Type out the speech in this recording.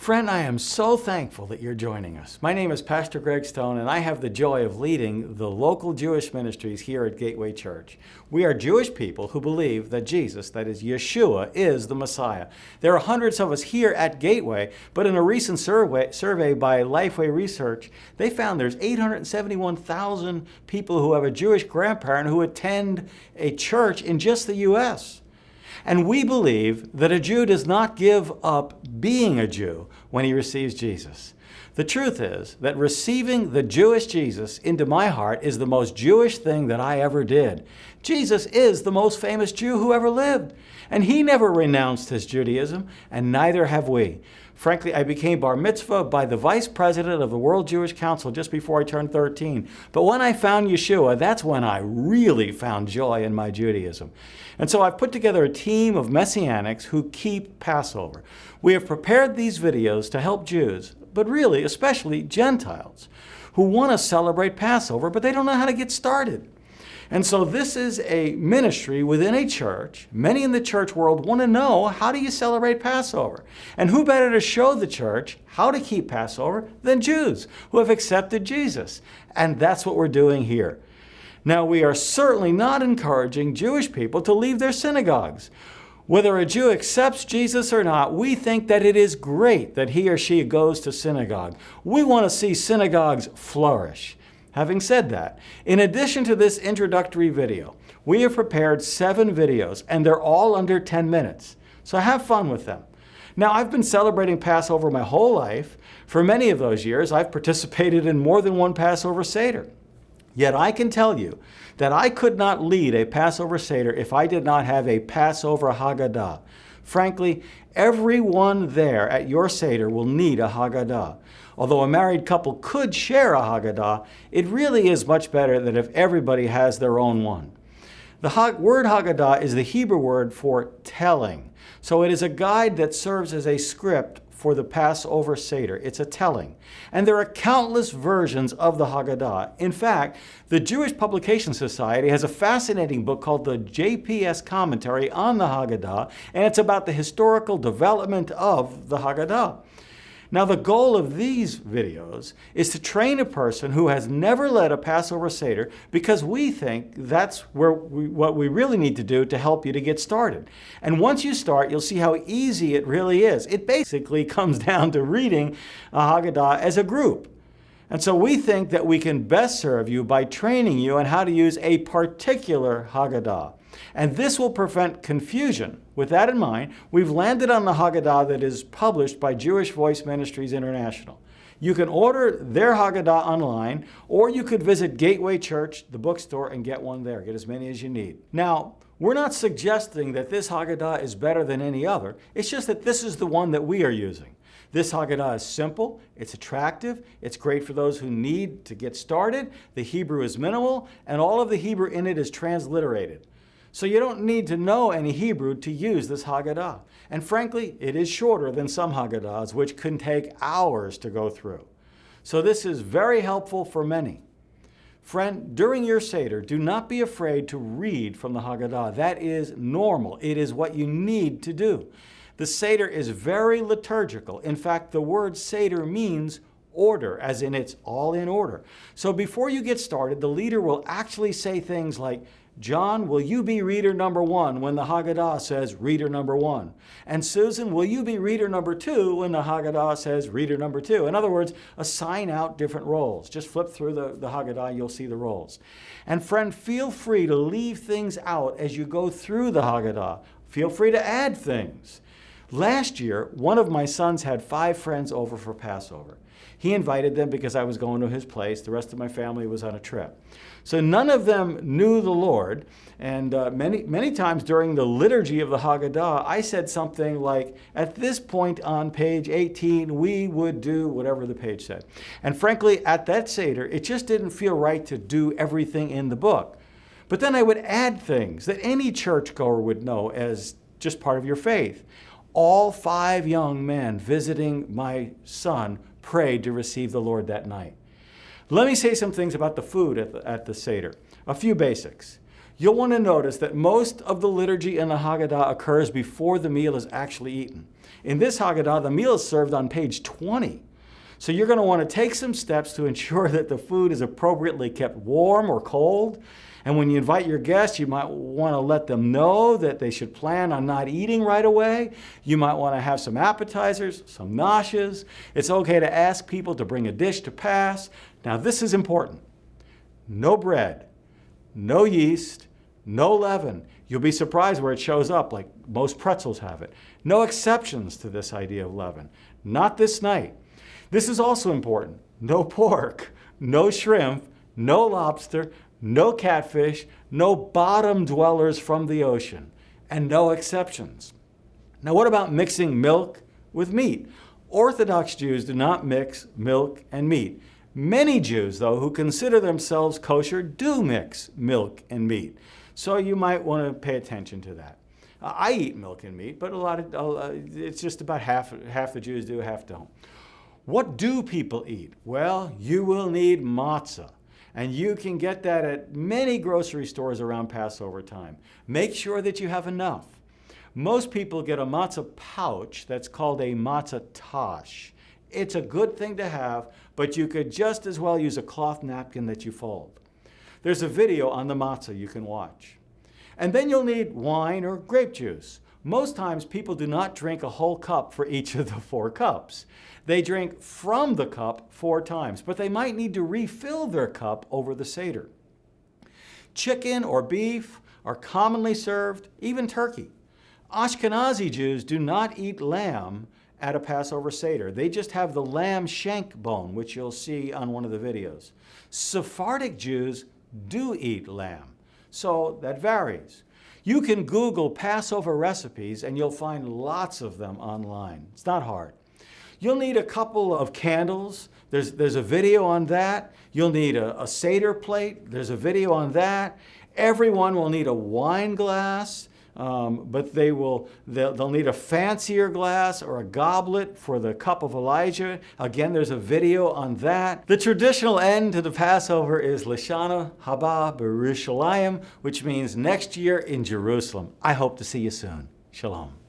Friend, I am so thankful that you're joining us. My name is Pastor Greg Stone, and I have the joy of leading the local Jewish ministries here at Gateway Church. We are Jewish people who believe that Jesus, that is Yeshua, is the Messiah. There are hundreds of us here at Gateway, but in a recent survey by Lifeway Research, they found there's 871,000 people who have a Jewish grandparent who attend a church in just the U.S. And we believe that a Jew does not give up being a Jew when he receives Jesus. The truth is that receiving the Jewish Jesus into my heart is the most Jewish thing that I ever did. Jesus is the most famous Jew who ever lived, and he never renounced his Judaism, and neither have we. Frankly, I became bar mitzvah by the vice president of the World Jewish Council just before I turned 13. But when I found Yeshua, that's when I really found joy in my Judaism. And so I've put together a team of Messianics who keep Passover. We have prepared these videos to help Jews, but really, especially Gentiles, who want to celebrate Passover, but they don't know how to get started. And so this is a ministry within a church. Many in the church world want to know, how do you celebrate Passover? And who better to show the church how to keep Passover than Jews who have accepted Jesus? And that's what we're doing here. Now, we are certainly not encouraging Jewish people to leave their synagogues. Whether a Jew accepts Jesus or not, we think that it is great that he or she goes to synagogue. We want to see synagogues flourish. Having said that, in addition to this introductory video, we have prepared 7 videos, and they're all under 10 minutes. So have fun with them. Now, I've been celebrating Passover my whole life. For many of those years, I've participated in more than one Passover Seder. Yet I can tell you that I could not lead a Passover Seder if I did not have a Passover Haggadah. Frankly, everyone there at your Seder will need a Haggadah. Although a married couple could share a Haggadah, it really is much better than if everybody has their own one. The word Haggadah is the Hebrew word for telling. So it is a guide that serves as a script for the Passover Seder. It's a telling. And there are countless versions of the Haggadah. In fact, the Jewish Publication Society has a fascinating book called the JPS Commentary on the Haggadah, and it's about the historical development of the Haggadah. Now, the goal of these videos is to train a person who has never led a Passover Seder, because we think that's what we really need to do to help you to get started. And once you start, you'll see how easy it really is. It basically comes down to reading a Haggadah as a group. And so we think that we can best serve you by training you on how to use a particular Haggadah. And this will prevent confusion. With that in mind, we've landed on the Haggadah that is published by Jewish Voice Ministries International. You can order their Haggadah online, or you could visit Gateway Church, the bookstore, and get one there. Get as many as you need. Now, we're not suggesting that this Haggadah is better than any other. It's just that this is the one that we are using. This Haggadah is simple, it's attractive, it's great for those who need to get started. The Hebrew is minimal, and all of the Hebrew in it is transliterated. So you don't need to know any Hebrew to use this Haggadah. And frankly, it is shorter than some Haggadahs, which can take hours to go through. So this is very helpful for many. Friend, during your Seder, do not be afraid to read from the Haggadah. That is normal. It is what you need to do. The Seder is very liturgical. In fact, the word Seder means order, as in it's all in order. So before you get started, the leader will actually say things like, "John, will you be reader number 1 when the Haggadah says reader number 1? And Susan, will you be reader number 2 when the Haggadah says reader number 2? In other words, assign out different roles. Just flip through the Haggadah, you'll see the roles. And friend, feel free to leave things out as you go through the Haggadah. Feel free to add things. Last year, one of my sons had 5 friends over for Passover. He invited them because I was going to his place. The rest of my family was on a trip. So none of them knew the Lord. And many times during the liturgy of the Haggadah, I said something like, at this point on page 18, we would do whatever the page said. And frankly, at that Seder, it just didn't feel right to do everything in the book. But then I would add things that any churchgoer would know as just part of your faith. All 5 young men visiting my son prayed to receive the Lord that night. Let me say some things about the food at the Seder. A few basics. You'll want to notice that most of the liturgy in the Haggadah occurs before the meal is actually eaten. In this Haggadah, the meal is served on page 20. So you're going to want to take some steps to ensure that the food is appropriately kept warm or cold. And when you invite your guests, you might want to let them know that they should plan on not eating right away. You might want to have some appetizers, some noshes. It's okay to ask people to bring a dish to pass. Now this is important. No bread, no yeast, no leaven. You'll be surprised where it shows up, like most pretzels have it. No exceptions to this idea of leaven. Not this night. This is also important. No pork, no shrimp, no lobster, no catfish, no bottom dwellers from the ocean, and no exceptions. Now what about mixing milk with meat? Orthodox Jews do not mix milk and meat. Many Jews, though, who consider themselves kosher do mix milk and meat. So you might want to pay attention to that. I eat milk and meat, but it's just about half the Jews do, half don't. What do people eat? Well, you will need matzah, and you can get that at many grocery stores around Passover time. Make sure that you have enough. Most people get a matzah pouch that's called a matzah tash. It's a good thing to have, but you could just as well use a cloth napkin that you fold. There's a video on the matzah you can watch. And then you'll need wine or grape juice. Most times people do not drink a whole cup for each of the 4 cups. They drink from the cup 4 times, but they might need to refill their cup over the Seder. Chicken or beef are commonly served, even turkey. Ashkenazi Jews do not eat lamb at a Passover Seder. They just have the lamb shank bone, which you'll see on one of the videos. Sephardic Jews do eat lamb, so that varies. You can Google Passover recipes and you'll find lots of them online. It's not hard. You'll need a couple of candles. There's a video on that. You'll need a Seder plate. There's a video on that. Everyone will need a wine glass, but they'll need a fancier glass or a goblet for the cup of Elijah. Again, there's a video on that. The traditional end to the Passover is Lashana Haba B'Yerushalayim, which means next year in Jerusalem. I hope to see you soon. Shalom.